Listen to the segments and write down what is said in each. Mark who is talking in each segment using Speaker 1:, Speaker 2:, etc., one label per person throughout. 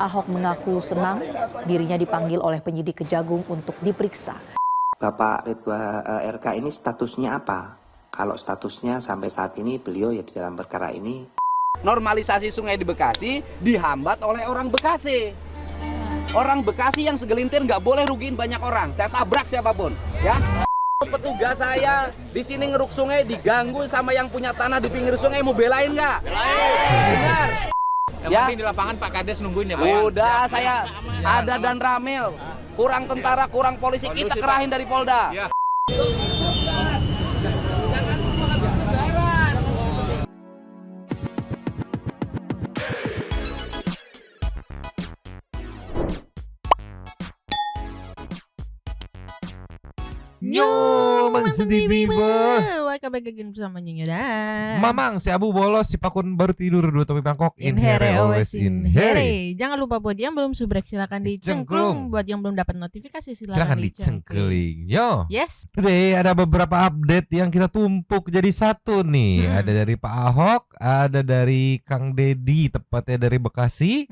Speaker 1: Ahok mengaku senang dirinya dipanggil oleh penyidik Kejagung untuk diperiksa.
Speaker 2: Bapak Ridwan RK ini statusnya apa? Kalau statusnya sampai saat ini beliau ya di dalam perkara ini.
Speaker 3: Normalisasi sungai di Bekasi dihambat oleh orang Bekasi. Orang Bekasi yang segelintir nggak boleh rugiin banyak orang. Saya tabrak siapapun, ya. Petugas saya di sini ngeruk sungai diganggu sama yang punya tanah di pinggir sungai, mau belain nggak? Benar.
Speaker 4: Yang
Speaker 3: Ya.
Speaker 4: penting di lapangan Pak Kades nungguin ya Pak.
Speaker 3: Udah saya ada dan Ramil. Kurang tentara, kurang polisi, kita kerahin dari Polda.
Speaker 4: Ya.
Speaker 5: Yo, Mang Sentipi
Speaker 6: Welcome back again bersama Nyonya dan
Speaker 5: Mamang, si Abu bolos, si Pakun baru tidur, dua topi Bangkok.
Speaker 6: In here, always in here. Jangan lupa buat yang belum subrek silakan dicengklung. Buat yang belum dapat notifikasi
Speaker 5: Silakan dicengkeling. Yo,
Speaker 6: Yes.
Speaker 5: today ada beberapa update yang kita tumpuk jadi satu nih. Ada dari Pak Ahok, ada dari Kang Dedi, tepatnya dari Bekasi.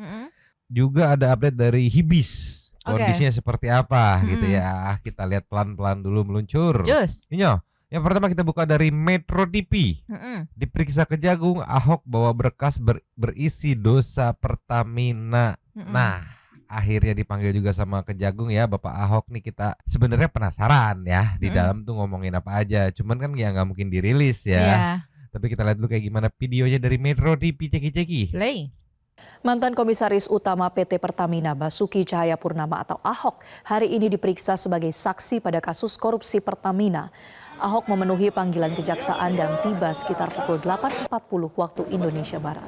Speaker 5: Juga ada update dari Hibis. Kondisinya seperti apa gitu ya. Kita lihat pelan-pelan dulu meluncur.
Speaker 6: Just.
Speaker 5: Ini yang pertama kita buka dari Metro TV. Diperiksa Kejagung, Ahok bawa berkas berisi dosa Pertamina. Nah, akhirnya dipanggil juga sama Kejagung ya Bapak Ahok nih. Kita sebenarnya penasaran ya di dalam tuh ngomongin apa aja. Cuman kan ya nggak mungkin dirilis ya. Tapi kita lihat dulu kayak gimana videonya dari Metro TV. Ceki-ceki.
Speaker 6: Play.
Speaker 1: Mantan Komisaris Utama PT Pertamina Basuki Cahayapurnama atau Ahok hari ini diperiksa sebagai saksi pada kasus korupsi Pertamina. Ahok memenuhi panggilan kejaksaan dan tiba sekitar pukul 8.40 waktu Indonesia Barat.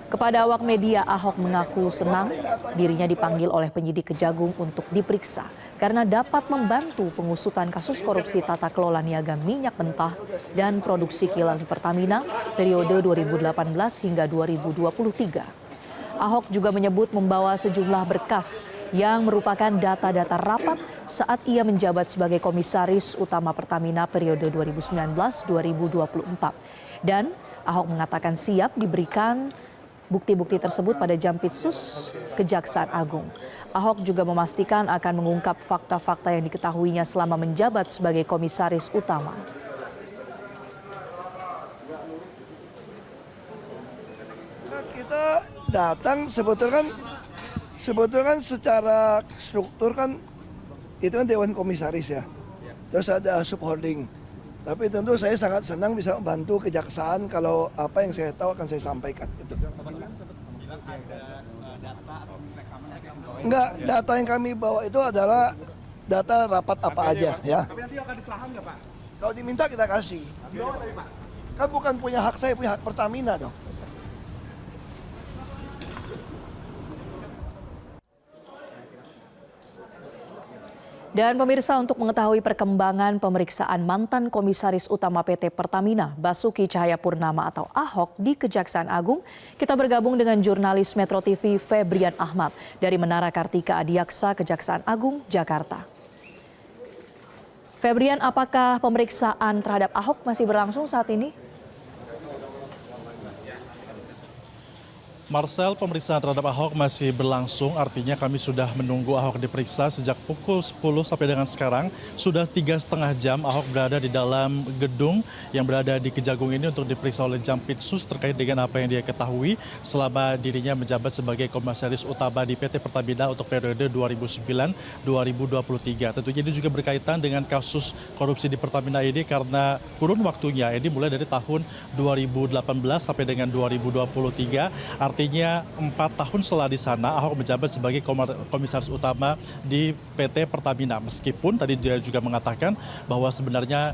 Speaker 1: Kepada awak media, Ahok mengaku senang dirinya dipanggil oleh penyidik Kejagung untuk diperiksa karena dapat membantu pengusutan kasus korupsi tata kelola niaga minyak mentah dan produksi kilang Pertamina periode 2018 hingga 2023. Ahok juga menyebut membawa sejumlah berkas yang merupakan data-data rapat saat ia menjabat sebagai Komisaris Utama Pertamina periode 2019-2024. Dan Ahok mengatakan siap diberikan bukti-bukti tersebut pada Jampitsus Kejaksaan Agung. Ahok juga memastikan akan mengungkap fakta-fakta yang diketahuinya selama menjabat sebagai Komisaris Utama.
Speaker 7: Kita datang sebetulnya kan secara struktur kan itu kan Dewan Komisaris ya. Terus ada subholding. Tapi tentu saya sangat senang bisa membantu kejaksaan kalau apa yang saya tahu akan saya sampaikan gitu. Enggak, data yang kami bawa itu adalah data rapat apa aja ya.
Speaker 4: Tapi nanti akan diserahkan nggak Pak?
Speaker 7: Kalau diminta kita kasih. Kan bukan punya hak saya, punya hak Pertamina dong.
Speaker 1: Dan pemirsa, untuk mengetahui perkembangan pemeriksaan mantan Komisaris Utama PT Pertamina Basuki Cahayapurnama atau Ahok di Kejaksaan Agung, kita bergabung dengan jurnalis Metro TV Febrian Ahmad dari Menara Kartika Adiaksa Kejaksaan Agung, Jakarta. Febrian, apakah pemeriksaan terhadap Ahok masih berlangsung saat ini?
Speaker 8: Marcel, pemeriksaan terhadap Ahok masih berlangsung, artinya kami sudah menunggu Ahok diperiksa sejak pukul 10 sampai dengan sekarang. Sudah 3,5 jam Ahok berada di dalam gedung yang berada di Kejagung ini untuk diperiksa oleh Jampitsus terkait dengan apa yang dia ketahui selama dirinya menjabat sebagai Komisaris Utama di PT Pertamina untuk periode 2009-2023. Tentunya ini juga berkaitan dengan kasus korupsi di Pertamina ini karena kurun waktunya ini mulai dari tahun 2018 sampai dengan 2023. Artinya 4 tahun setelah di sana Ahok menjabat sebagai Komisaris Utama di PT Pertamina. Meskipun tadi dia juga mengatakan bahwa sebenarnya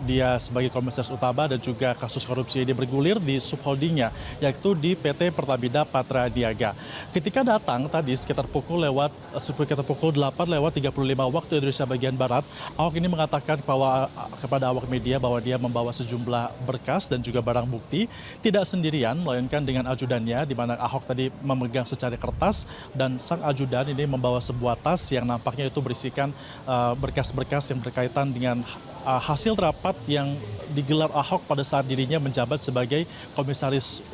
Speaker 8: dia sebagai Komisaris Utama dan juga kasus korupsi ini bergulir di subholdingnya, yaitu di PT Pertamina Patra Niaga. Ketika datang tadi sekitar pukul 8:35 waktu Indonesia bagian Barat, Ahok ini mengatakan kepada awak media bahwa dia membawa sejumlah berkas dan juga barang bukti, tidak sendirian melainkan dengan ajudannya, di mana Ahok tadi memegang secari kertas dan sang ajudan ini membawa sebuah tas yang nampaknya itu berisikan berkas-berkas yang berkaitan dengan hasil rapat yang digelar Ahok pada saat dirinya menjabat sebagai Komisaris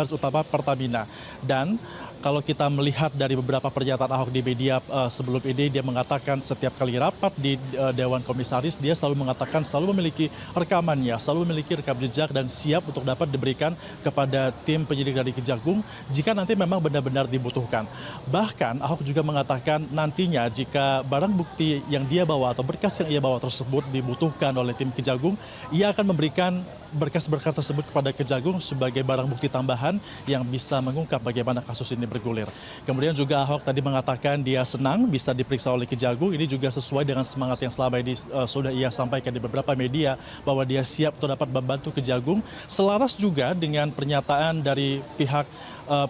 Speaker 8: Utama Pertamina. Dan kalau kita melihat dari beberapa pernyataan Ahok di media sebelum ini, dia mengatakan setiap kali rapat di Dewan Komisaris, dia selalu mengatakan selalu memiliki rekamannya, selalu memiliki rekam jejak dan siap untuk dapat diberikan kepada tim penyidik dari Kejagung jika nanti memang benar-benar dibutuhkan. Bahkan Ahok juga mengatakan nantinya jika barang bukti yang dia bawa atau berkas yang ia bawa tersebut dibutuhkan oleh tim Kejagung, ia akan memberikan berkas-berkas tersebut kepada Kejagung sebagai barang bukti tambahan yang bisa mengungkap bagaimana kasus ini bergulir. Kemudian juga Ahok tadi mengatakan dia senang bisa diperiksa oleh Kejagung. Ini juga sesuai dengan semangat yang selama ini sudah ia sampaikan di beberapa media bahwa dia siap untuk dapat membantu Kejagung. Selaras juga dengan pernyataan dari pihak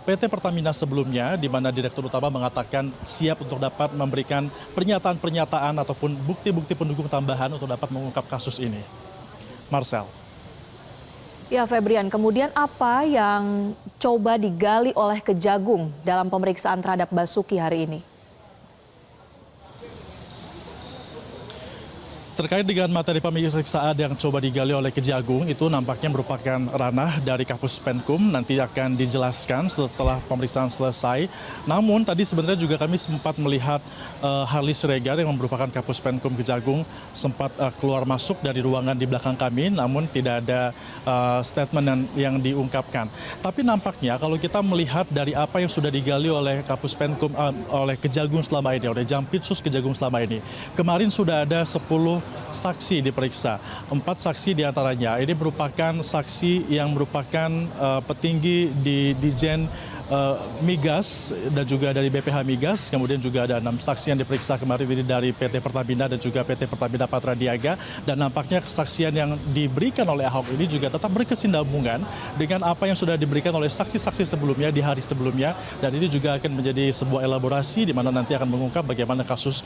Speaker 8: PT Pertamina sebelumnya, di mana Direktur Utama mengatakan siap untuk dapat memberikan pernyataan-pernyataan ataupun bukti-bukti pendukung tambahan untuk dapat mengungkap kasus ini. Marcel.
Speaker 1: Ya Febrian, kemudian apa yang coba digali oleh Kejagung dalam pemeriksaan terhadap Basuki hari ini?
Speaker 8: Terkait dengan materi pemeriksaan yang coba digali oleh Kejagung, itu nampaknya merupakan ranah dari Kapus Penkum, nanti akan dijelaskan setelah pemeriksaan selesai. Namun tadi sebenarnya juga kami sempat melihat Harli Siregar yang merupakan Kapus Penkum Kejagung sempat keluar masuk dari ruangan di belakang kami, namun tidak ada statement yang diungkapkan. Tapi nampaknya kalau kita melihat dari apa yang sudah digali oleh Kapus Penkum, oleh Kejagung selama ini, oleh Jampitsus Kejagung selama ini, kemarin sudah ada 10 saksi diperiksa. 4 saksi diantaranya ini merupakan saksi yang merupakan petinggi di Dijen Migas dan juga dari BPH Migas. Kemudian juga ada 6 saksi yang diperiksa kemarin ini dari PT Pertamina dan juga PT Pertamina Patra Niaga. Dan nampaknya kesaksian yang diberikan oleh Ahok ini juga tetap berkesinambungan dengan apa yang sudah diberikan oleh saksi-saksi sebelumnya di hari sebelumnya. Dan ini juga akan menjadi sebuah elaborasi di mana nanti akan mengungkap bagaimana kasus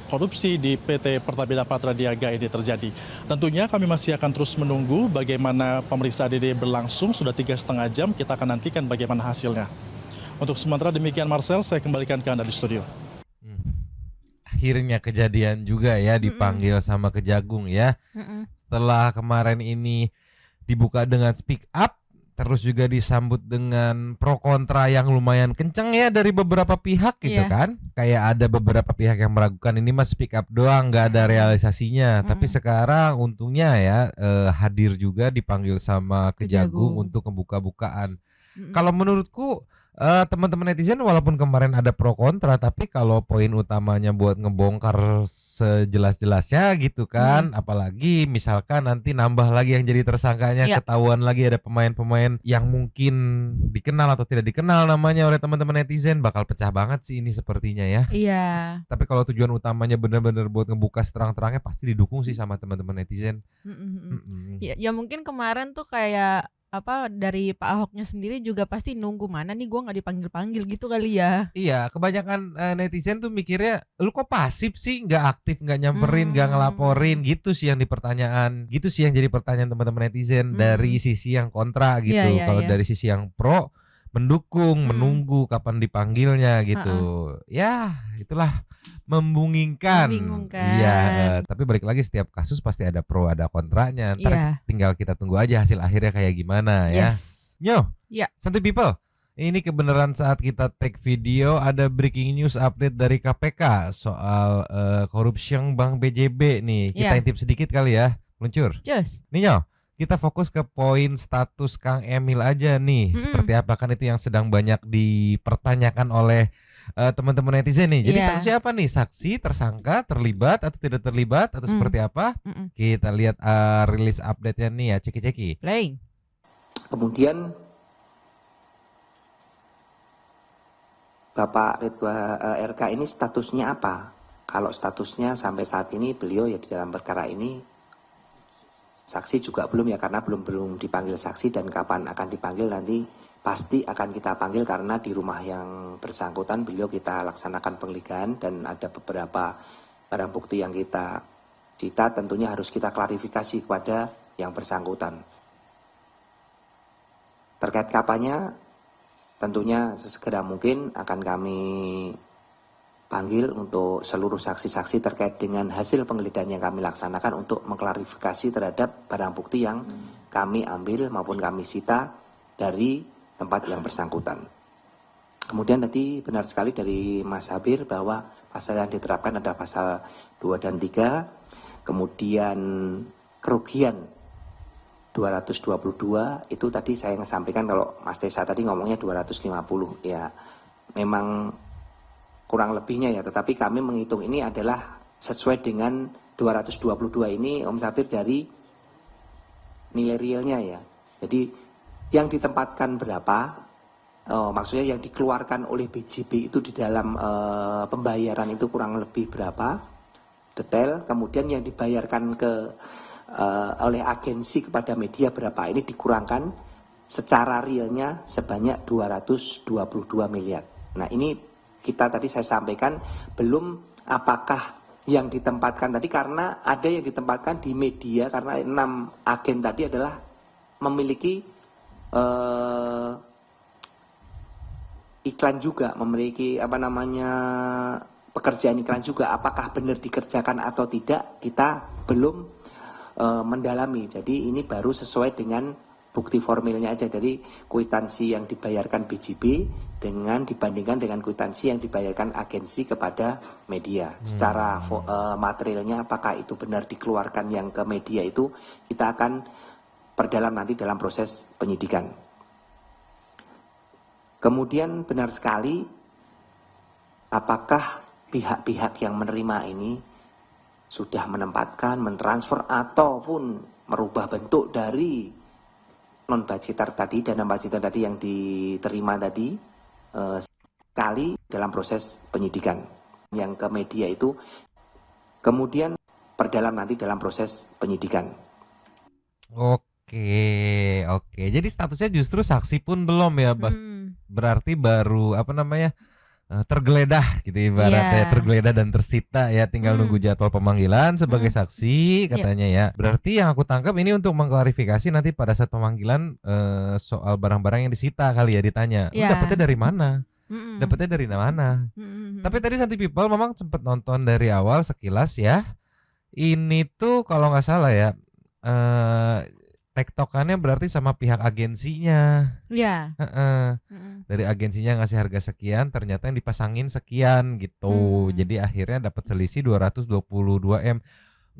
Speaker 8: korupsi di PT Pertamina Patra Niaga ini terjadi. Tentunya kami masih akan terus menunggu bagaimana pemeriksaan ini berlangsung. Sudah 3,5 jam, kita akan nantikan bagaimana hasilnya. Untuk sementara demikian Marcel, saya kembalikan ke Anda di studio.
Speaker 5: Akhirnya kejadian juga ya, dipanggil sama Kejagung ya. Setelah kemarin ini dibuka dengan speak up, terus juga disambut dengan pro kontra yang lumayan kenceng ya dari beberapa pihak gitu kan. Kayak ada beberapa pihak yang meragukan ini mas speak up doang, nggak ada realisasinya. Tapi sekarang untungnya ya hadir juga dipanggil sama Kejagung untuk membuka-bukaan. Kalau menurutku teman-teman netizen walaupun kemarin ada pro kontra, tapi kalau poin utamanya buat ngebongkar sejelas-jelasnya gitu kan, apalagi misalkan nanti nambah lagi yang jadi tersangkanya, ketahuan lagi ada pemain-pemain yang mungkin dikenal atau tidak dikenal namanya oleh teman-teman netizen, bakal pecah banget sih ini sepertinya ya.
Speaker 6: Iya.
Speaker 5: Tapi kalau tujuan utamanya benar-benar buat ngebuka seterang-terangnya, pasti didukung sih sama teman-teman netizen.
Speaker 6: Ya mungkin kemarin tuh kayak dari Pak Ahoknya sendiri juga pasti nunggu mana nih gue nggak dipanggil-panggil gitu kali ya.
Speaker 5: Iya, kebanyakan netizen tuh mikirnya lu kok pasif sih, nggak aktif, nggak nyamperin, nggak ngelaporin, gitu sih yang dipertanyaan, gitu sih yang jadi pertanyaan teman-teman netizen dari sisi yang kontra gitu. Kalau dari sisi yang pro mendukung, menunggu kapan dipanggilnya gitu. Ya, itulah membingungkan. Iya, tapi balik lagi setiap kasus pasti ada pro ada kontranya. Ntar tinggal kita tunggu aja hasil akhirnya kayak gimana ya. Nyo, Santai People. Ini kebenaran saat kita take video ada breaking news update dari KPK soal korupsi Bank BJB nih. Kita intip sedikit kali ya, meluncur. Nih Nyo, kita fokus ke poin status Kang Emil aja nih. Seperti apa kan itu yang sedang banyak dipertanyakan oleh teman-teman netizen nih. Jadi statusnya apa nih? Saksi, tersangka, terlibat atau tidak terlibat atau seperti apa? Kita lihat rilis update-nya nih ya, ceki-ceki.
Speaker 2: Kemudian Bapak Ridwan RK ini statusnya apa? Kalau statusnya sampai saat ini beliau ya di dalam perkara ini, saksi juga belum ya, karena belum dipanggil saksi, dan kapan akan dipanggil nanti pasti akan kita panggil karena di rumah yang bersangkutan beliau kita laksanakan penggeledahan dan ada beberapa barang bukti yang kita cita, tentunya harus kita klarifikasi kepada yang bersangkutan. Terkait kapannya, tentunya sesegera mungkin akan kami panggil untuk seluruh saksi-saksi terkait dengan hasil penggeledahan yang kami laksanakan untuk mengklarifikasi terhadap barang bukti yang kami ambil maupun kami sita dari tempat yang bersangkutan. Kemudian tadi benar sekali dari Mas Habir bahwa pasal yang diterapkan adalah pasal 2 dan 3. Kemudian kerugian 222 itu tadi saya sampaikan, kalau Mas Desa tadi ngomongnya 250 ya memang kurang lebihnya ya, tetapi kami menghitung ini adalah sesuai dengan 222 ini Om Sabir dari nilai realnya ya. Jadi yang ditempatkan berapa, maksudnya yang dikeluarkan oleh BJB itu di dalam pembayaran itu kurang lebih berapa detail, kemudian yang dibayarkan oleh agensi kepada media berapa, ini dikurangkan secara realnya sebanyak 222 miliar. Nah ini kita tadi saya sampaikan belum apakah yang ditempatkan tadi, karena ada yang ditempatkan di media karena 6 agen tadi adalah memiliki iklan juga, memiliki pekerjaan iklan juga. Apakah benar dikerjakan atau tidak kita belum mendalami. Jadi ini baru sesuai dengan bukti formilnya aja dari kwitansi yang dibayarkan BJB dibandingkan dengan kwitansi yang dibayarkan agensi kepada media. Secara materialnya apakah itu benar dikeluarkan yang ke media, itu kita akan perdalam nanti dalam proses penyidikan. Kemudian benar sekali, apakah pihak-pihak yang menerima ini sudah menempatkan, mentransfer ataupun merubah bentuk dari non budgeter tadi, dana budgeter tadi yang diterima tadi sekali dalam proses penyidikan yang ke media itu, kemudian perdalam nanti dalam proses penyidikan.
Speaker 5: Oke. Jadi statusnya justru saksi pun belum ya, Bas. Berarti baru tergeledah gitu ibaratnya, tergeledah dan tersita ya, tinggal nunggu jadwal pemanggilan sebagai saksi katanya ya. Berarti yang aku tangkap ini untuk mengklarifikasi nanti pada saat pemanggilan soal barang-barang yang disita kali ya, ditanya, lu dapetnya dari mana? Dapetnya dari mana? Tapi tadi Santi People memang sempat nonton dari awal sekilas ya. Ini tuh kalau nggak salah ya, tektokannya berarti sama pihak agensinya.
Speaker 6: Iya.
Speaker 5: Dari agensinya ngasih harga sekian, ternyata yang dipasangin sekian gitu. Jadi akhirnya dapat selisih 222 M.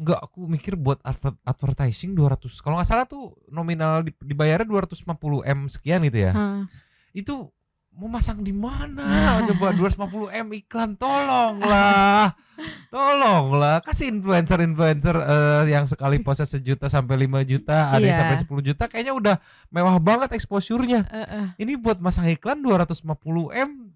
Speaker 5: Enggak, aku mikir buat advertising 200. Kalau nggak salah tuh nominal dibayarnya 250 M sekian gitu ya. Itu mau masang di mana? Coba 250 M iklan, tolonglah. Kasih influencer yang sekali postnya 1 juta sampai 5 juta, ada yang sampai 10 juta, kayaknya udah mewah banget exposure-nya. Ini buat masang iklan 250 M.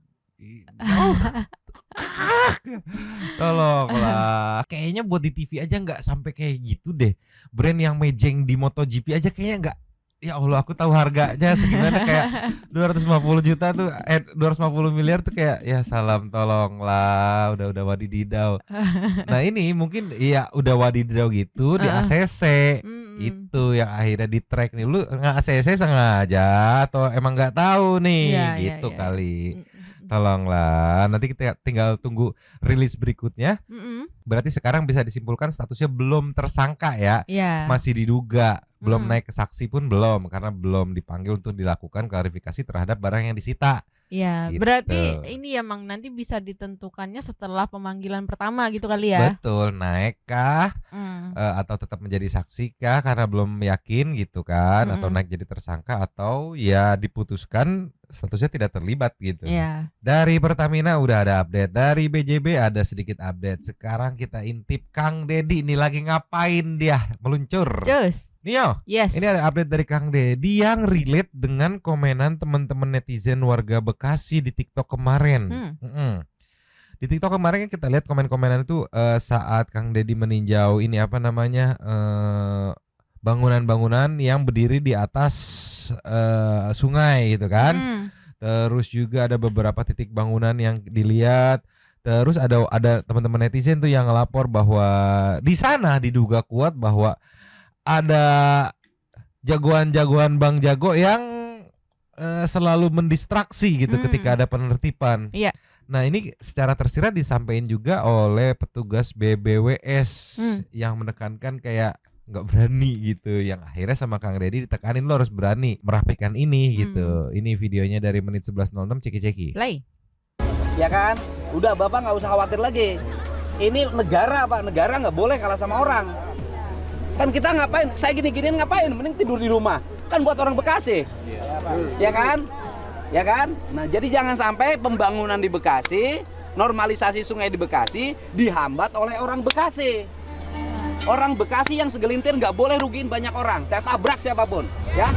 Speaker 5: Tolonglah. Kayaknya buat di TV aja nggak sampai kayak gitu deh. Brand yang mejeng di MotoGP aja kayaknya nggak. Ya Allah, aku tahu harganya segimana, kayak 250 juta tuh 250 miliar tuh kayak ya salam, tolonglah, udah wadididau. Nah ini mungkin ya udah wadididau gitu di ACC itu yang akhirnya di track nih. Lu nggak ACC sengaja atau emang nggak tahu nih gitu kali. Tolonglah, nanti kita tinggal tunggu rilis berikutnya. Berarti sekarang bisa disimpulkan statusnya belum tersangka ya, masih diduga. Belum naik ke saksi pun belum, karena belum dipanggil untuk dilakukan klarifikasi terhadap barang yang disita.
Speaker 6: Iya,
Speaker 5: gitu.
Speaker 6: Berarti ini emang nanti bisa ditentukannya setelah pemanggilan pertama gitu kali ya.
Speaker 5: Betul, naik kah atau tetap menjadi saksi kah karena belum yakin gitu kan, atau naik jadi tersangka, atau ya diputuskan statusnya tidak terlibat gitu. Dari Pertamina udah ada update, dari BJB ada sedikit update. Sekarang kita intip Kang Deddy, ini lagi ngapain dia meluncur. Nio, ini ada update dari Kang Deddy yang relate dengan komenan teman-teman netizen warga Bekasi di TikTok kemarin. Di TikTok kemarin kita lihat komen-komenan itu saat Kang Deddy meninjau ini bangunan-bangunan yang berdiri di atas sungai gitu kan. Terus juga ada beberapa titik bangunan yang dilihat. Terus ada teman-teman netizen tuh yang ngelapor bahwa di sana diduga kuat bahwa ada jagoan-jagoan Bang Jago yang selalu mendistraksi gitu ketika ada penertiban. Nah ini secara tersirat disampaikan juga oleh petugas BBWS yang menekankan kayak nggak berani gitu. Yang akhirnya sama Kang Deddy ditekanin lo harus berani merapikan ini gitu. Ini videonya dari menit 11.06 ceki-ceki.
Speaker 6: Play.
Speaker 3: Ya kan? Udah Bapak nggak usah khawatir lagi. Ini negara Pak, negara nggak boleh kalah sama orang. Kan kita ngapain? Saya gini-giniin ngapain? Mending tidur di rumah. Kan buat orang Bekasi. Ya kan? Ya kan? Nah, jadi jangan sampai pembangunan di Bekasi, normalisasi sungai di Bekasi dihambat oleh orang Bekasi. Orang Bekasi yang segelintir nggak boleh rugiin banyak orang. Saya tabrak siapapun, ya.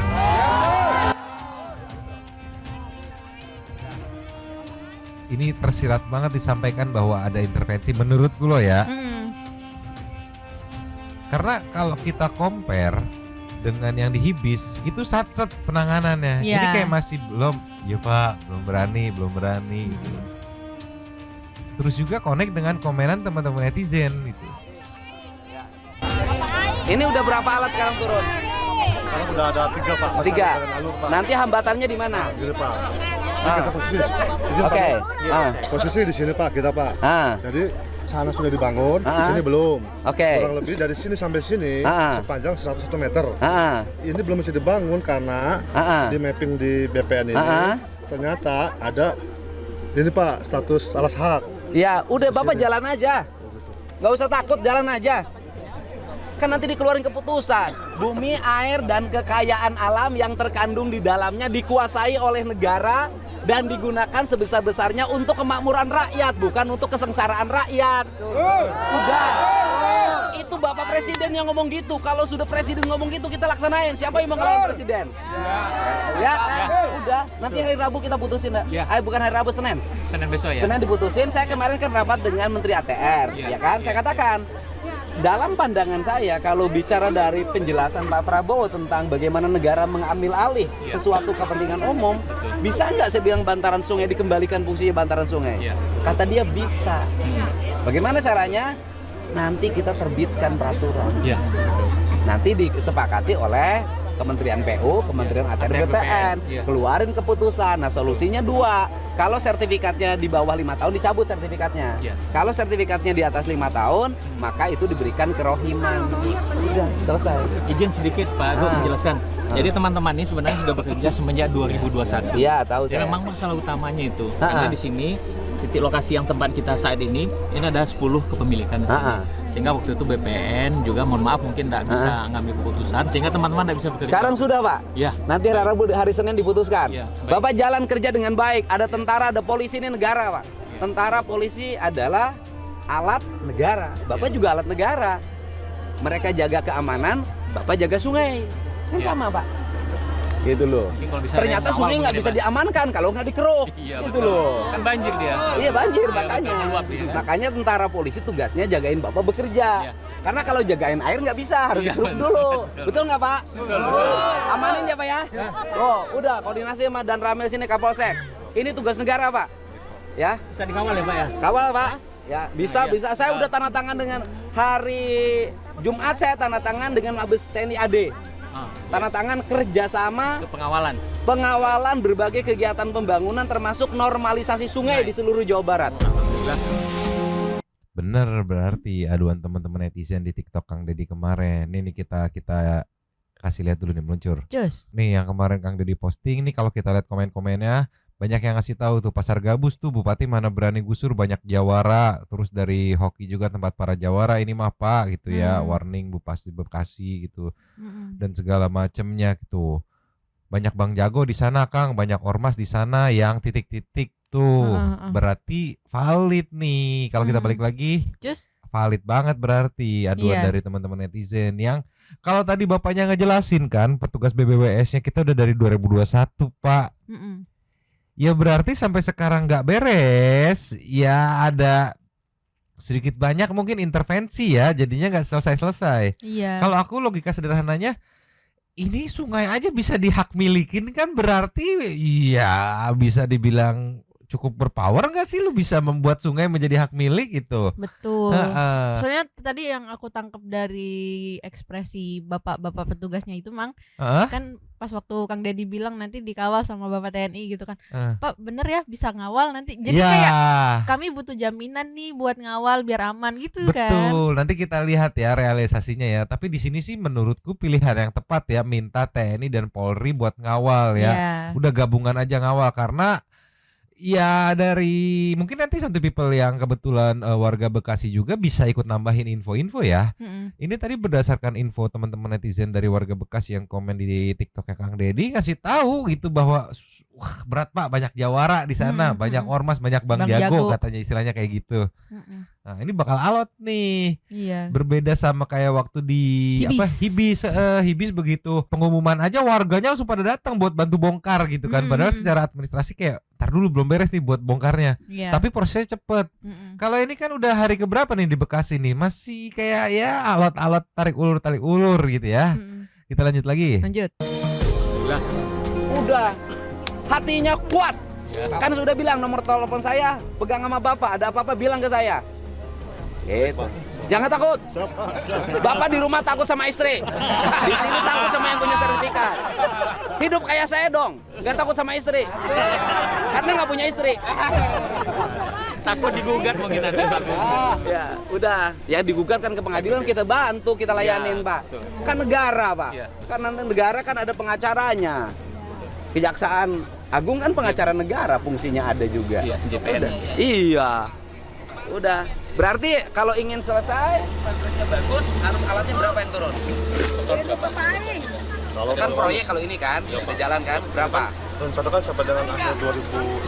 Speaker 5: Ini tersirat banget disampaikan bahwa ada intervensi menurut gue lo ya. Karena kalau kita compare dengan yang di Hibis itu satset penanganannya.
Speaker 6: Iya.
Speaker 5: Ini kayak masih belum, ya Pak, belum berani. Gitu. Terus juga connect dengan komenan teman-teman netizen gitu.
Speaker 3: Ini udah berapa alat sekarang turun?
Speaker 9: Sekarang udah ada 3 Pak. Masih
Speaker 3: 3.
Speaker 9: ada alur, Pak.
Speaker 3: Nanti hambatannya di mana?
Speaker 9: Di depan.
Speaker 3: Ah.
Speaker 9: Kita posisi di sini,
Speaker 3: Oke.
Speaker 9: Pak.
Speaker 3: Ah.
Speaker 9: Posisi di sini Pak, kita Pak.
Speaker 3: Ah.
Speaker 9: Jadi sana sudah dibangun, di
Speaker 3: Ah.
Speaker 9: sini belum.
Speaker 3: Oke.
Speaker 9: Kurang lebih dari sini sampai sini
Speaker 3: Ah.
Speaker 9: sepanjang 101 meter.
Speaker 3: Ah.
Speaker 9: Ini belum bisa dibangun karena
Speaker 3: Ah.
Speaker 9: di mapping di BPN ini
Speaker 3: Ah.
Speaker 9: ternyata ada ini Pak status alas hak.
Speaker 3: Ya, udah Bapak jalan aja. Nggak usah takut, jalan aja. Kan nanti dikeluarin keputusan. Bumi, air, dan kekayaan alam yang terkandung di dalamnya dikuasai oleh negara dan digunakan sebesar-besarnya untuk kemakmuran rakyat, bukan untuk kesengsaraan rakyat. Udah. Itu Bapak Presiden yang ngomong gitu. Kalau sudah Presiden ngomong gitu, kita laksanain. Siapa yang mau ngelawan Presiden? Ya, udah. Nanti hari Rabu kita putusin.
Speaker 4: Ya.
Speaker 3: Bukan hari Rabu, Senin.
Speaker 4: Senin besok ya.
Speaker 3: Senin diputusin. Saya kemarin kan rapat dengan Menteri ATR, ya kan? Saya katakan, dalam pandangan saya kalau bicara dari penjelasan Pak Prabowo tentang bagaimana negara mengambil alih sesuatu kepentingan umum, bisa nggak saya bilang bantaran sungai dikembalikan fungsinya bantaran sungai? Kata dia bisa. Bagaimana caranya? Nanti kita terbitkan peraturan. Nanti disepakati oleh Kementerian PU, Kementerian ATR, BPN, keluarin keputusan. Nah, solusinya 2. Kalau sertifikatnya di bawah 5 tahun dicabut sertifikatnya. Kalau sertifikatnya di atas 5 tahun, maka itu diberikan kerohiman. Udah, selesai.
Speaker 4: Izin sedikit Pak, gue menjelaskan. Jadi teman-teman ini sebenarnya sudah bekerja semenjak 2021.
Speaker 3: Iya, tahu
Speaker 4: Jadi
Speaker 3: saya.
Speaker 4: memang masalah utamanya itu. Karena di sini titik lokasi yang tempat kita saat ini ada 10 kepemilikan di sini. Sehingga waktu itu BPN juga mohon maaf mungkin tidak bisa ngambil keputusan sehingga teman-teman tidak bisa bekerja.
Speaker 3: Sekarang sudah Pak.
Speaker 4: Ya.
Speaker 3: Nanti hari Rabu, hari Senin diputuskan.
Speaker 4: Ya, baik.
Speaker 3: Bapak jalan kerja dengan baik. Ada tentara, ada polisi, ini negara Pak. Tentara, polisi adalah alat negara. Bapak juga alat negara. Mereka jaga keamanan, Bapak jaga sungai. Kan sama Pak. Gitu loh.
Speaker 4: Jadi kalau bisa
Speaker 3: Ternyata
Speaker 4: dari awal
Speaker 3: sungai nggak
Speaker 4: mungkin
Speaker 3: bisa
Speaker 4: ya, Pak.
Speaker 3: diamankan kalau nggak dikeruk.
Speaker 4: Iya,
Speaker 3: Gitu
Speaker 4: betul.
Speaker 3: loh.
Speaker 4: Kan banjir dia.
Speaker 3: Iya banjir
Speaker 4: Iya,
Speaker 3: makanya.
Speaker 4: betul, meluap dia, kan?
Speaker 3: Makanya tentara polisi tugasnya jagain Bapak bekerja.
Speaker 4: Iya.
Speaker 3: Karena kalau jagain air nggak bisa, harus
Speaker 4: Iya,
Speaker 3: dikeruk
Speaker 4: betul,
Speaker 3: dulu.
Speaker 4: betul.
Speaker 3: Betul nggak Pak?
Speaker 4: Betul.
Speaker 3: Amanin ya Pak ya. Oh, udah koordinasi sama Dan Ramil sini Kapolsek. Ini tugas negara Pak. Ya,
Speaker 4: Bisa dikawal ya Pak ya?
Speaker 3: kawal Pak. Ya, bisa. Saya
Speaker 4: Iya.
Speaker 3: udah tanda tangan dengan hari Jumat saya tanda tangan dengan Mabes TNI AD. Tanda tangan kerjasama
Speaker 4: Untuk pengawalan.
Speaker 3: pengawalan berbagai kegiatan pembangunan termasuk normalisasi sungai di seluruh Jawa Barat.
Speaker 5: Bener, berarti aduan teman-teman netizen di TikTok Kang Deddy kemarin. Ini kita kasih lihat dulu nih meluncur.
Speaker 6: Cus.
Speaker 5: Nih yang kemarin Kang Deddy posting nih, kalau kita lihat komen-komennya banyak yang ngasih tahu tuh Pasar Gabus tuh Bupati mana berani gusur, banyak jawara, terus dari hoki juga tempat para jawara ini mah Pak gitu ya, warning Bupati Bekasi gitu dan segala macemnya gitu. Banyak Bang Jago di sana Kang, banyak ormas di sana yang titik-titik tuh. Berarti valid nih. Kalau kita balik lagi,
Speaker 6: Cus.
Speaker 5: valid banget berarti aduan
Speaker 6: Iya.
Speaker 5: dari teman-teman netizen yang kalau tadi Bapaknya ngejelasin kan petugas BBWS-nya kita udah dari 2021 Pak. Ya berarti sampai sekarang nggak beres. Ya ada sedikit banyak mungkin intervensi ya, jadinya nggak selesai-selesai.
Speaker 6: Iya.
Speaker 5: Kalau aku logika sederhananya, ini sungai aja bisa dihak milikin kan berarti ya bisa dibilang cukup berpower nggak sih lu bisa membuat sungai menjadi hak milik gitu.
Speaker 6: Betul.
Speaker 5: Heeh.
Speaker 6: Soalnya tadi yang aku tangkap dari ekspresi bapak-bapak petugasnya itu, Mang,
Speaker 5: Heeh.
Speaker 6: kan pas waktu Kang Deddy bilang nanti dikawal sama Bapak TNI gitu kan.
Speaker 5: Heeh.
Speaker 6: Pak, bener ya bisa ngawal nanti. Jadi
Speaker 5: Ya,
Speaker 6: kayak kami butuh jaminan nih buat ngawal biar aman gitu kan.
Speaker 5: betul. Nanti kita lihat ya realisasinya ya. Tapi di sini sih menurutku pilihan yang tepat ya, minta TNI dan Polri buat ngawal ya.
Speaker 6: Iya.
Speaker 5: Udah gabungan aja ngawal karena ya dari mungkin nanti Santu People yang kebetulan warga Bekasi juga bisa ikut nambahin info-info ya.
Speaker 6: Mm-mm.
Speaker 5: Ini tadi berdasarkan info teman-teman netizen dari warga Bekasi yang komen di TikToknya Kang Deddy ngasih tahu gitu bahwa wah berat Pak, banyak jawara di sana, banyak ormas, banyak Bang Jago katanya istilahnya kayak gitu.
Speaker 6: Mm-mm.
Speaker 5: Nah, ini bakal alot nih.
Speaker 6: Iya.
Speaker 5: Berbeda sama kayak waktu di Hibis begitu pengumuman aja warganya langsung pada datang buat bantu bongkar gitu kan. Padahal secara administrasi kayak tar dulu belum beres nih buat bongkarnya.
Speaker 6: Iya.
Speaker 5: Tapi prosesnya cepet. Kalau ini kan udah hari keberapa nih di Bekasi nih, masih kayak ya alot-alot tarik ulur gitu ya. Kita lanjut lagi.
Speaker 6: Lanjut.
Speaker 3: Udah, hatinya kuat. Kan sudah bilang nomor telepon saya, pegang sama Bapak, ada apa-apa bilang ke saya. Gitu. Jangan takut. Bapak di rumah takut sama istri. Di sini takut sama yang punya sertifikat. Hidup kayak saya dong, nggak takut sama istri. Karena nggak punya istri.
Speaker 4: Takut digugat mungkin ada takut.
Speaker 3: Ya, udah. Ya digugat kan ke pengadilan, kita bantu, kita layanin, Pak. Kan negara, Pak. Karena negara kan ada pengacaranya. Kejaksaan Agung kan pengacara negara, fungsinya ada juga.
Speaker 4: Iya, JPN.
Speaker 3: Iya. Udah. Berarti kalau ingin selesai, prosesnya bagus, harus alatnya berapa yang turun?
Speaker 9: Kalau
Speaker 3: Kan proyek kalau ini kan, udah jalan kan, berapa?
Speaker 9: rencana kan sampai dengan akhir 2025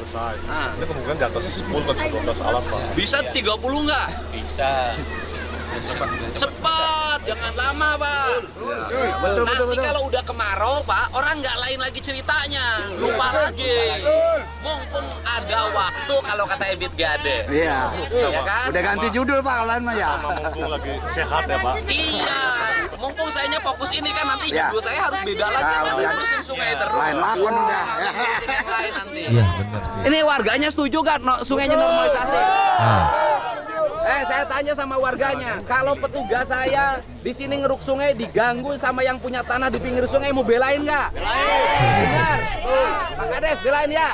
Speaker 9: selesai. Ini kemungkinan di atas 10 atau 12 alat Pak.
Speaker 3: Bisa 30 nggak?
Speaker 4: Bisa.
Speaker 3: Cepat, jangan lama, Pak. Nanti kalau udah kemarau, Pak, orang nggak lain lagi ceritanya, lupa lagi. Mumpung ada waktu kalau kata Ebit Gade.
Speaker 10: Iya.
Speaker 3: Ya kan?
Speaker 10: Udah ganti judul Pak kalau lain mah ya.
Speaker 9: Sama mumpung lagi sehat ya Pak.
Speaker 3: Iya. Mumpung sayanya fokus ini kan nanti
Speaker 10: Ya.
Speaker 3: judul saya harus beda lagi,
Speaker 10: Nah,
Speaker 3: masih
Speaker 10: ya.
Speaker 3: ngurusin sungai terus.
Speaker 10: Lain lakon udah.
Speaker 3: Ngurusin yang lain nanti.
Speaker 5: Iya benar sih.
Speaker 3: Ini warganya setuju gak sungainya normalisasi?
Speaker 5: Nah,
Speaker 3: Saya tanya sama warganya, kalau petugas saya di sini ngeruk sungai diganggu sama yang punya tanah di pinggir sungai, mau belain nggak? Belain. Benar. Tuh, Pak Kades belain ya.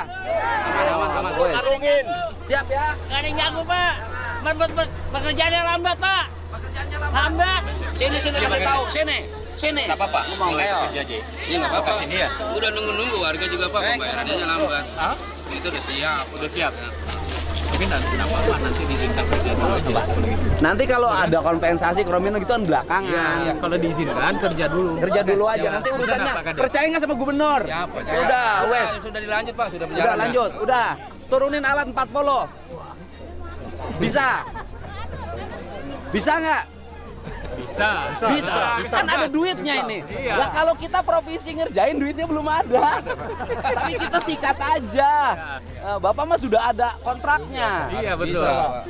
Speaker 3: Aman. Tarungin. Siap ya?
Speaker 11: Nggak ada yang ganggu Pak. Pekerjaannya lambat Pak.
Speaker 3: Pekerjaannya
Speaker 11: Lambat.
Speaker 3: Sini kasih tahu. Sini.
Speaker 4: Enggak apa-apa.
Speaker 3: Ngomong ayo.
Speaker 4: Kerja aja.
Speaker 3: Iya nggak apa-apa.
Speaker 4: Sini ya.
Speaker 3: Udah nunggu warga juga Pak, pembayarannya lambat. Itu udah siap.
Speaker 4: Udah siap. Mungkin nanti diizinkan kerja dulu aja.
Speaker 3: Nanti kalau ada kompensasi Kromino gitu kan belakangan.
Speaker 4: Ya, kalau diizinkan kerja dulu.
Speaker 3: Kerja dulu aja. Nanti urusannya percaya nggak sama gubernur?
Speaker 4: Ya, percaya.
Speaker 3: Udah, wes.
Speaker 4: Sudah dilanjut Pak, sudah
Speaker 3: Udah lanjut, udah. Turunin alat 40. Bisa? Bisa nggak? Bisa. Kan ada duitnya ini.
Speaker 4: Iya.
Speaker 3: Lah kalau kita provinsi ngerjain duitnya belum ada. Tapi kita sikat aja. Bapak mah sudah ada kontraknya.
Speaker 4: Iya, betul.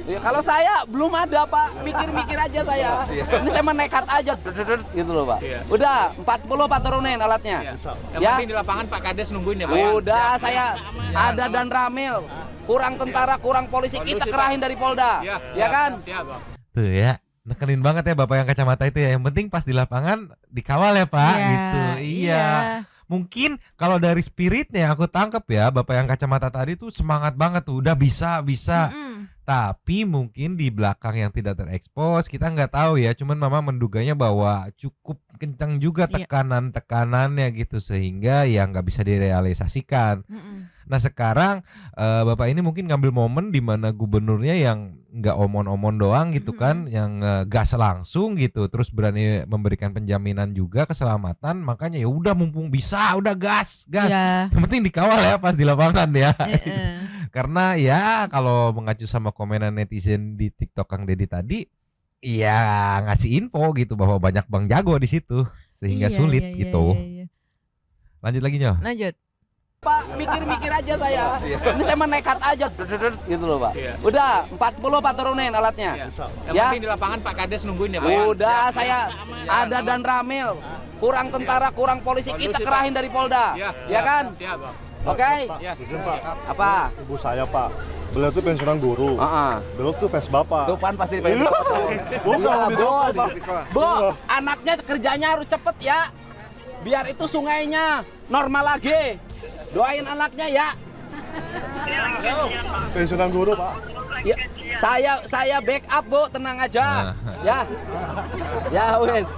Speaker 3: Ya, kalau saya belum ada Pak. Mikir-mikir aja saya. Ini saya menekat aja. Gitu loh Pak.
Speaker 4: Iya.
Speaker 3: Udah 40 Pak turunin alatnya.
Speaker 4: Yang penting di lapangan Pak Kades nungguin ya Pak.
Speaker 3: Udah saya ada dan Ramil. Kurang tentara, kurang polisi, kita kerahin dari Polda. Ya kan?
Speaker 4: Siap, Pak.
Speaker 5: tuh ya. Nekenin banget ya Bapak yang kacamata itu ya. Yang penting pas di lapangan dikawal ya Pak gitu. Iya. Mungkin kalau dari spiritnya aku tangkep ya, Bapak yang kacamata tadi tuh semangat banget tuh. Udah bisa. Tapi mungkin di belakang yang tidak terekspos kita nggak tahu ya. Cuman Mama menduganya bahwa cukup kencang juga tekanannya gitu sehingga ya nggak bisa direalisasikan. Nah sekarang Bapak ini mungkin ngambil momen di mana gubernurnya yang nggak omon-omon doang gitu kan, yang gas langsung gitu, terus berani memberikan penjaminan juga keselamatan, makanya ya udah mumpung bisa, udah gas, yang penting dikawal ya pas di lapangan ya. Karena ya kalau mengacu sama komenan netizen di TikTok Kang Deddy tadi, ya ngasih info gitu bahwa banyak Bang Jago di situ sehingga sulit gitu. Lanjut lagi Nyo.
Speaker 6: Lanjut.
Speaker 3: Pak, mikir-mikir aja saya. Ini saya menekat aja. Gitu loh Pak. Udah 40 Pak turunin alatnya.
Speaker 4: Yang penting di lapangan Pak Kades nungguin ya Pak.
Speaker 3: Udah saya ada dan Ramil. Kurang tentara, kurang polisi, kita kerahin dari Polda. Ya kan?
Speaker 4: Siap, Pak.
Speaker 3: Oke?
Speaker 9: Izin Pak.
Speaker 3: Apa?
Speaker 9: Ibu saya Pak. Beliau tuh pensiunan guru. Beliau tuh Vespa Pak.
Speaker 3: Tuh pan pasti
Speaker 9: Iya. Bukan,
Speaker 3: bos.
Speaker 9: Pak.
Speaker 3: Bu, anaknya kerjanya harus cepet ya. Biar itu sungainya normal lagi. Doain anaknya ya.
Speaker 9: Pensiunan guru Pak.
Speaker 3: Ya, saya backup Bu, tenang aja. Ya. Ya wes.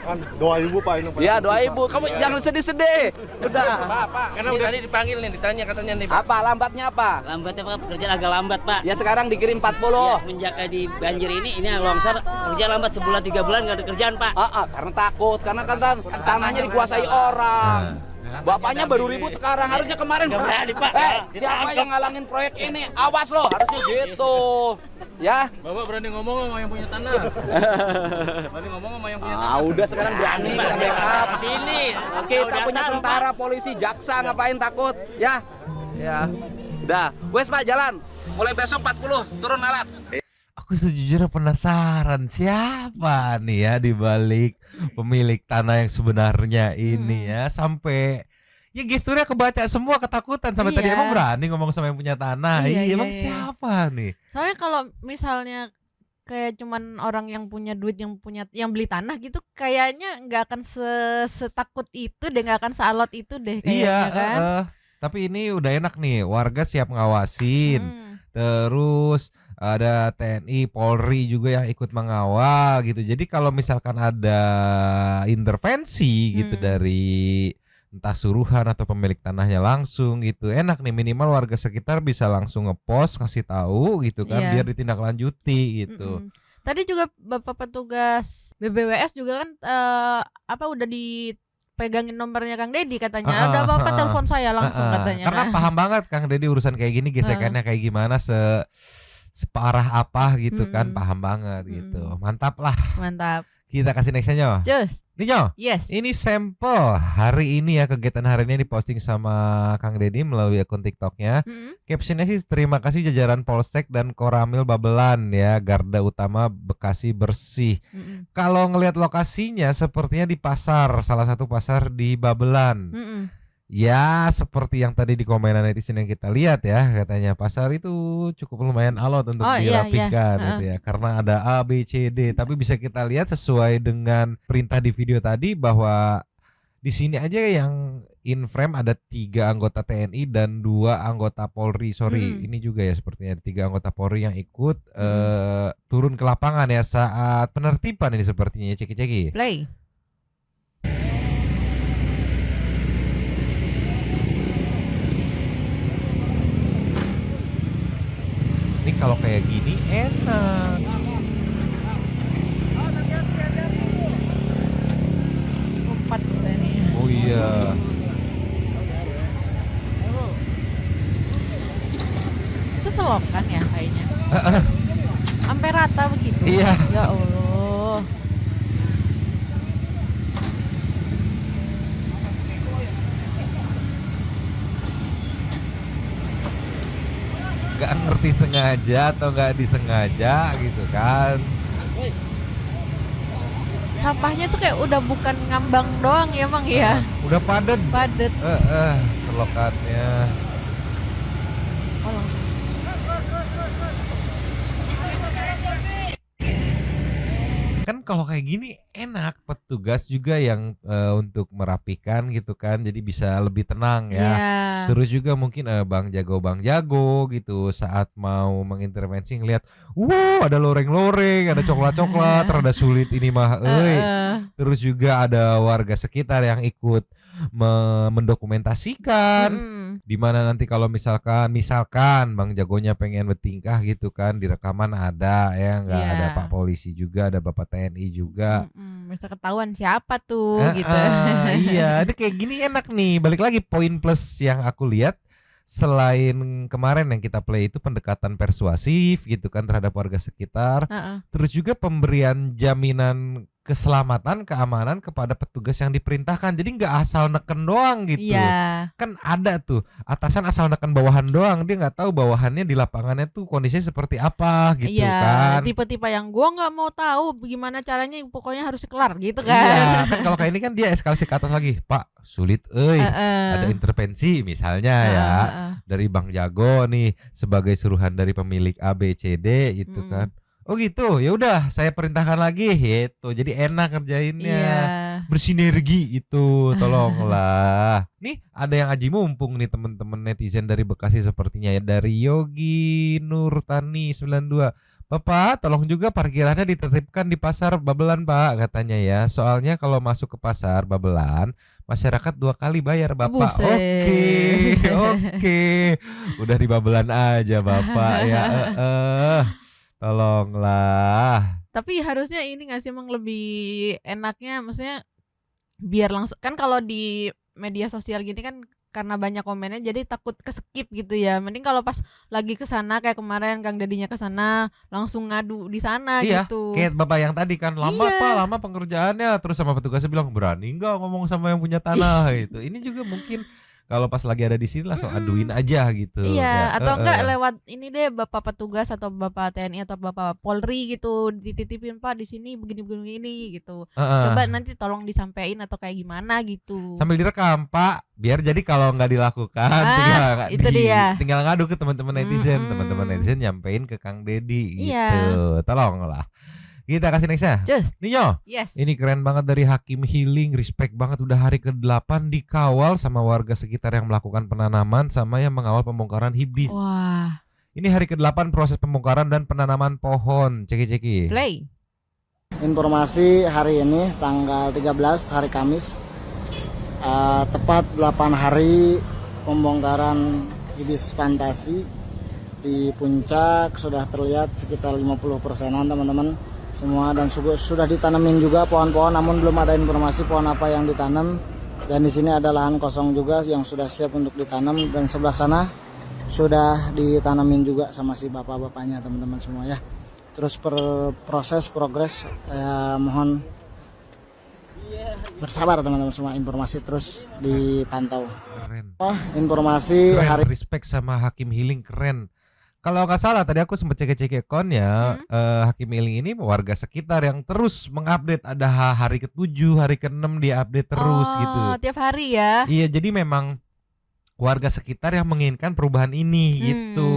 Speaker 9: Kan doa ibu Pak ini.
Speaker 3: Ya doa ibu, kamu jangan sedih-sedih. Udah.
Speaker 11: Pak, karena udah tadi dipanggil nih, ditanya katanya nih.
Speaker 3: Apa lambatnya apa?
Speaker 11: Lambatnya Pak, pekerjaan agak lambat Pak.
Speaker 3: Ya sekarang dikirim 40.
Speaker 11: Ya, semenjak di banjir ini longsor, kerja lambat sebulan 3 bulan nggak ada kerjaan Pak.
Speaker 3: Karena takut, karena kan tanahnya dikuasai orang. Bapaknya baru ribut sekarang, harusnya kemarin.
Speaker 11: Nggak berani, Pak.
Speaker 3: Siapa yang ngalangin proyek ini? Awas loh, harusnya gitu. Ya.
Speaker 4: Bapak berani ngomong sama yang punya tanah. Berani ngomong sama yang punya
Speaker 3: Udah sekarang berani backup.
Speaker 11: Sini.
Speaker 3: Kita punya tentara, polisi, jaksa, ngapain takut? Ya. Ya. Udah, wes Pak jalan. Mulai besok 40 turun alat.
Speaker 5: Aku sejujurnya penasaran siapa nih ya di balik pemilik tanah yang sebenarnya ini ya, sampai ya gesturnya kebaca semua, ketakutan sampai tadi emang berani ngomong sama yang punya tanah. Emang siapa nih?
Speaker 6: Soalnya kalau misalnya kayak cuman orang yang punya duit, yang beli tanah gitu, kayaknya nggak akan setakut itu deh, nggak akan sealot itu deh kayaknya kan.
Speaker 5: Tapi ini udah enak nih, warga siap ngawasin. Terus ada TNI, Polri juga yang ikut mengawal gitu. Jadi kalau misalkan ada intervensi gitu dari entah suruhan atau pemilik tanahnya langsung gitu, enak nih, minimal warga sekitar bisa langsung ngepost kasih tahu gitu kan, biar ditindaklanjuti gitu.
Speaker 6: Tadi juga Bapak petugas BBWS juga kan udah dipegangin nomornya Kang Dedi katanya. Ada apa-apa telepon saya langsung katanya.
Speaker 5: Karena paham banget Kang Dedi urusan kayak gini, gesekannya kayak gimana, separah apa gitu kan, paham banget gitu. Mantap lah.
Speaker 6: Mantap.
Speaker 5: Kita kasih nextnya Nyo.
Speaker 6: Just.
Speaker 5: Nih Nyo.
Speaker 6: Yes.
Speaker 5: Ini sampel hari ini ya, kegiatan hari ini diposting sama Kang Dedi melalui akun TikToknya. Captionnya sih, terima kasih jajaran Polsek dan Koramil Babelan ya, Garda Utama Bekasi bersih. Kalau ngelihat lokasinya sepertinya di pasar, salah satu pasar di Babelan. Ya seperti yang tadi di komenan netizen yang kita lihat ya, katanya pasar itu cukup lumayan alot untuk dirapikan gitu ya, karena ada A, B, C, D. Tapi bisa kita lihat sesuai dengan perintah di video tadi bahwa di sini aja yang in frame ada 3 anggota TNI dan 2 anggota Polri. Ini juga ya sepertinya 3 anggota Polri yang ikut turun ke lapangan ya saat penertiban ini sepertinya ya. Ceki-ceki.
Speaker 6: Play.
Speaker 5: Ini kalau kayak gini enak.
Speaker 6: Lompat tadi.
Speaker 5: Oh iya.
Speaker 6: Itu selokan ya kayaknya. Sampai rata begitu.
Speaker 5: Iya.
Speaker 6: Ya Allah.
Speaker 5: Gak ngerti sengaja atau gak disengaja gitu kan.
Speaker 6: Sampahnya tuh kayak udah bukan ngambang doang ya Bang ya.
Speaker 5: Udah padet.
Speaker 6: Padet.
Speaker 5: Selokannya.
Speaker 6: Oh langsung.
Speaker 5: Kan kalau kayak gini enak, petugas juga yang untuk merapikan gitu kan, jadi bisa lebih tenang ya. Terus juga mungkin bang jago gitu saat mau mengintervensi ngelihat, ada loreng-loreng, ada coklat-coklat, rada sulit ini mah. Terus juga ada warga sekitar yang ikut mendokumentasikan di mana nanti kalau misalkan bang jagonya pengen bertingkah gitu kan, di rekaman ada ya, nggak ada Pak Polisi juga, ada Bapak TNI juga.
Speaker 6: Bisa ketahuan siapa tuh gitu.
Speaker 5: Iya, ini kayak gini enak nih. Balik lagi poin plus yang aku lihat, selain kemarin yang kita play itu pendekatan persuasif gitu kan terhadap warga sekitar, terus juga pemberian jaminan keselamatan, keamanan kepada petugas yang diperintahkan. Jadi nggak asal neken doang gitu.
Speaker 6: Iya.
Speaker 5: Kan ada tuh atasan asal neken bawahan doang, dia nggak tahu bawahannya di lapangannya tuh kondisinya seperti apa gitu kan.
Speaker 6: Tipe-tipe yang gua nggak mau tahu gimana caranya, pokoknya harus kelar gitu kan.
Speaker 5: Iya, kan kalau kayak ini kan dia eskalasi ke atas lagi. Pak, sulit ada intervensi misalnya ya dari Bang Jago nih sebagai suruhan dari pemilik A B C D gitu kan. Oh gitu, ya udah saya perintahkan lagi gitu. Jadi enak ngerjainnya. Bersinergi itu, tolonglah. Nih ada yang aji mumpung nih teman-teman netizen dari Bekasi sepertinya ya, dari Yogi Nurtani 92. Bapak, tolong juga parkirannya ditertibkan di pasar Babelan, Pak, katanya ya. Soalnya kalau masuk ke pasar Babelan, masyarakat 2 kali bayar, Bapak. Oke. Udah di Babelan aja, Bapak ya. Tolonglah.
Speaker 6: Tapi harusnya ini nggak sih, emang lebih enaknya maksudnya biar langsung kan, kalau di media sosial gini kan karena banyak komennya jadi takut keskip gitu ya. Mending kalau pas lagi ke sana kayak kemarin Kang Dedinya ke sana langsung ngadu di sana gitu.
Speaker 5: Kayak Bapak yang tadi kan lama pengerjaannya, terus sama petugasnya bilang berani nggak ngomong sama yang punya tanah gitu. Ini juga mungkin kalau pas lagi ada di sini langsung aduin aja gitu.
Speaker 6: Iya, atau enggak lewat ini deh Bapak petugas atau Bapak TNI atau Bapak Polri gitu, dititipin Pak di sini begini gitu. Coba nanti tolong disampaikan atau kayak gimana gitu.
Speaker 5: Sambil direkam, Pak, biar jadi kalau nggak dilakukan tinggal ngadu ke teman-teman netizen, teman-teman netizen nyampein ke Kang Dedi gitu. Tolonglah. Kita kasih nextnya. Ninyo.
Speaker 6: Yes.
Speaker 5: Ini keren banget dari Hakim Healing. Respect banget, udah hari ke-8 dikawal sama warga sekitar yang melakukan penanaman sama yang mengawal pembongkaran hibis.
Speaker 6: Wah.
Speaker 5: Ini hari ke-8 proses pembongkaran dan penanaman pohon. Ceki.
Speaker 6: Play.
Speaker 12: Informasi hari ini tanggal 13 hari Kamis. Tepat 8 hari pembongkaran hibis fantasi di puncak, sudah terlihat sekitar 50%-an teman-teman semua, dan sudah ditanamin juga pohon-pohon, namun belum ada informasi pohon apa yang ditanam. Dan di sini ada lahan kosong juga yang sudah siap untuk ditanam, dan sebelah sana sudah ditanamin juga sama si bapak-bapaknya teman-teman semua ya. Terus progres mohon bersabar teman-teman semua, informasi terus dipantau.
Speaker 5: Keren.
Speaker 12: Informasi
Speaker 5: keren,
Speaker 12: hari
Speaker 5: respect sama Hakim Healing, keren. Kalau nggak salah tadi aku sempat cek akunnya, Hakim Healing ini warga sekitar yang terus mengupdate, ada hari ke-7, hari ke-6 diupdate terus gitu.
Speaker 6: Tiap hari ya.
Speaker 5: Iya, jadi memang warga sekitar yang menginginkan perubahan ini gitu.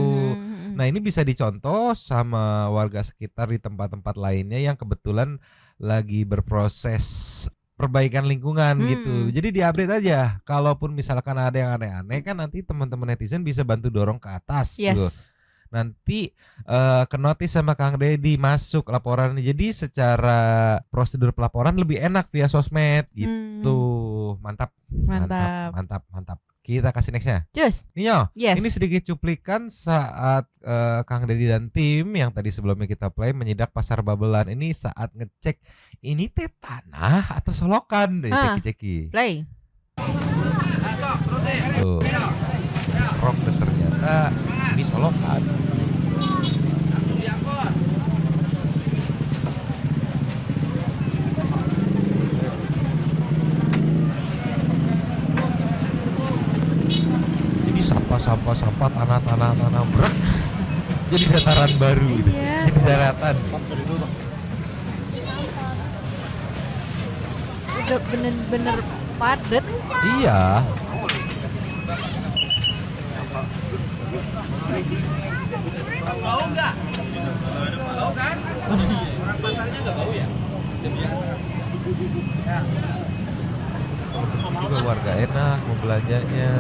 Speaker 5: Nah, ini bisa dicontoh sama warga sekitar di tempat-tempat lainnya yang kebetulan lagi berproses perbaikan lingkungan gitu. Jadi diupdate aja. Kalaupun misalkan ada yang aneh-aneh kan nanti teman-teman netizen bisa bantu dorong ke atas gitu. Nanti ke notis sama Kang Dedi masuk laporan. Jadi secara prosedur pelaporan lebih enak via sosmed gitu. Mantap. Kita kasih nextnya. Ninyo, ini sedikit cuplikan saat Kang Dedi dan tim yang tadi sebelumnya kita play menyidak pasar Babelan ini saat ngecek ini teh tanah atau solokan. Ceki.
Speaker 6: Play.
Speaker 5: Tuh. Rock ternyata ini solokan. Jadi sampah tanah berat jadi dataran baru gitu. Jadi daratan.
Speaker 6: Udah bener-bener padat.
Speaker 5: Iya.
Speaker 3: Bau nggak? Bau kan? Orang pasarnya nggak bau ya?
Speaker 5: Juga warga enak mau belanjanya.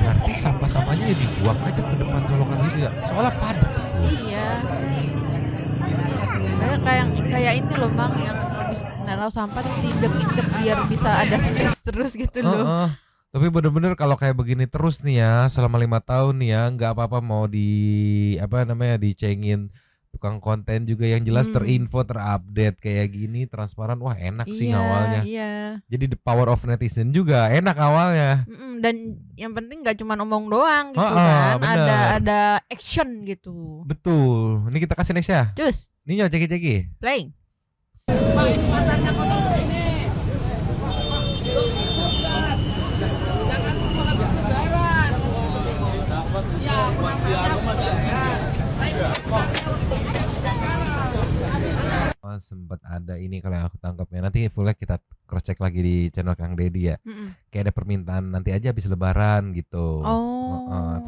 Speaker 5: Berarti sampah-sampahnya ya dibuang aja ke depan solokan gitu ya. Soalnya padat itu.
Speaker 6: Iya. Kayak ini loh Bang, yang habis naruh sampah terus diinjek-injek biar bisa ada space terus gitu loh.
Speaker 5: Tapi bener-bener kalau kayak begini terus nih ya selama 5 tahun nih ya, nggak apa-apa mau dicengin tukang konten juga yang jelas terinfo, terupdate kayak gini, transparan. Wah, enak sih awalnya.
Speaker 6: Iya.
Speaker 5: Jadi the power of netizen juga enak awalnya.
Speaker 6: Dan yang penting nggak cuma omong doang gitu kan,
Speaker 5: bener.
Speaker 6: ada action gitu.
Speaker 5: Betul. Ini kita kasih next ya.
Speaker 6: Cus,
Speaker 5: Ninyo ceki-ceki.
Speaker 6: play.
Speaker 5: Oh, sempat ada ini kalau yang aku tangkap ya. Nanti fullnya kita cross check lagi di channel Kang Dedi ya. Kayak ada permintaan nanti aja habis lebaran gitu.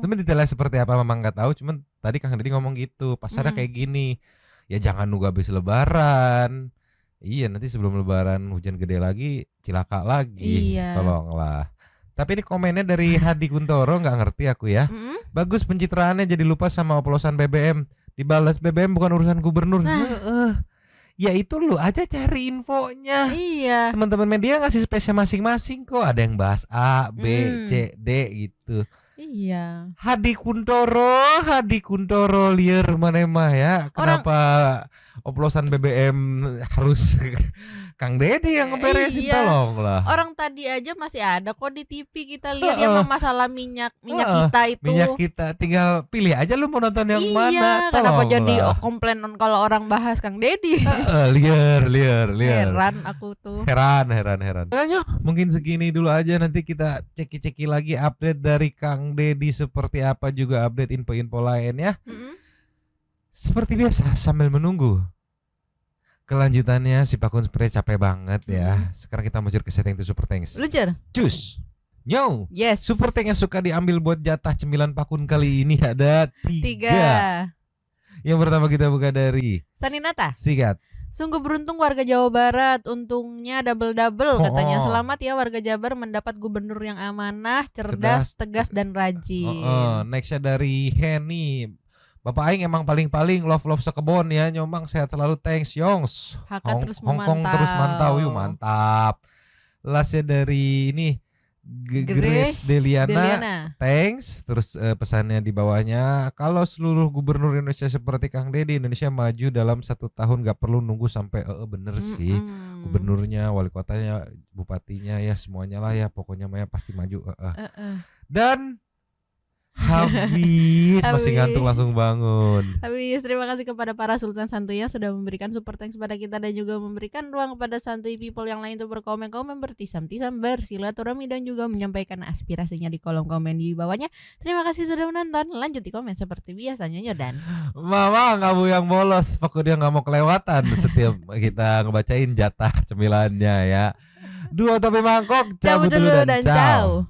Speaker 5: Tapi detailnya seperti apa memang nggak tahu. Cuman tadi Kang Dedi ngomong gitu. Pasarnya kayak gini. Ya jangan nunggu habis lebaran. Iya, nanti sebelum lebaran hujan gede lagi, cilaka lagi.
Speaker 6: Iya.
Speaker 5: Tolonglah. Tapi ini komennya dari Hadi Kuntoro, nggak ngerti aku ya. Bagus pencitraannya, jadi lupa sama oplosan BBM. Dibalas BBM bukan urusan gubernur. Ya itu lu aja cari infonya.
Speaker 6: Iya.
Speaker 5: Teman-teman media ngasih spesial masing-masing kok. Ada yang bahas A, B, C, D gitu.
Speaker 6: Iya.
Speaker 5: Hadi Kuntoro liar mana ya. Kenapa oplosan BBM harus Kang Dedi yang ngeberesin? Tolong lah.
Speaker 6: Orang tadi aja masih ada kok di TV kita lihat yang masalah minyak kita itu.
Speaker 5: Minyak kita, tinggal pilih aja lu mau nonton yang mana.
Speaker 6: Kenapa
Speaker 5: Tolong
Speaker 6: jadi
Speaker 5: lah.
Speaker 6: komplain kalau orang bahas Kang Dedi?
Speaker 5: Liar.
Speaker 6: Heran aku tuh.
Speaker 5: Heran. Kayaknya mungkin segini dulu aja, nanti kita ceki-ceki lagi update dari Kang Dedi seperti apa, juga update info-info lain ya. Seperti biasa sambil menunggu kelanjutannya, si Pakun Spray capek banget ya. Sekarang kita meluncur ke setting to Super Thanks.
Speaker 6: Luncur.
Speaker 5: Cus. Nyo.
Speaker 6: Yes.
Speaker 5: Super Thanks yang suka diambil buat jatah cemilan Pakun kali ini ada 3. Yang pertama kita buka dari
Speaker 6: Saninata.
Speaker 5: Sikat.
Speaker 6: Sungguh beruntung warga Jawa Barat, untungnya double-double katanya. Selamat ya warga Jabar mendapat gubernur yang amanah, cerdas, tegas dan rajin.
Speaker 5: Nextnya dari Henny. Bapak Aing emang paling-paling love sekebon ya. Nyomang sehat selalu, thanks Yongs. Hongkong terus mantau. Yuk mantap. Lastnya dari ini Grace Deliana. Thanks. Terus pesannya di bawahnya, kalau seluruh gubernur Indonesia seperti Kang Dedi, Indonesia maju dalam 1 tahun, gak perlu nunggu sampai bener sih. Gubernurnya, wali kotanya, bupatinya ya semuanya lah ya. Pokoknya Maya pasti maju. Dan habis masih ngantuk langsung bangun.
Speaker 6: Habis, terima kasih kepada para Sultan Santuy yang sudah memberikan super thanks kepada kita dan juga memberikan ruang kepada Santuy people yang lain untuk berkomen-komen, bertisam-tisam, bersilaturahmi dan juga menyampaikan aspirasinya di kolom komen di bawahnya. Terima kasih sudah menonton. Lanjut di komen seperti biasanya Nyodan.
Speaker 5: Mama nggak yang bolos, pokoknya nggak mau kelewatan setiap kita ngebacain jatah cemilannya ya. Duo Topi Mangkok cabut dulu dan ciao.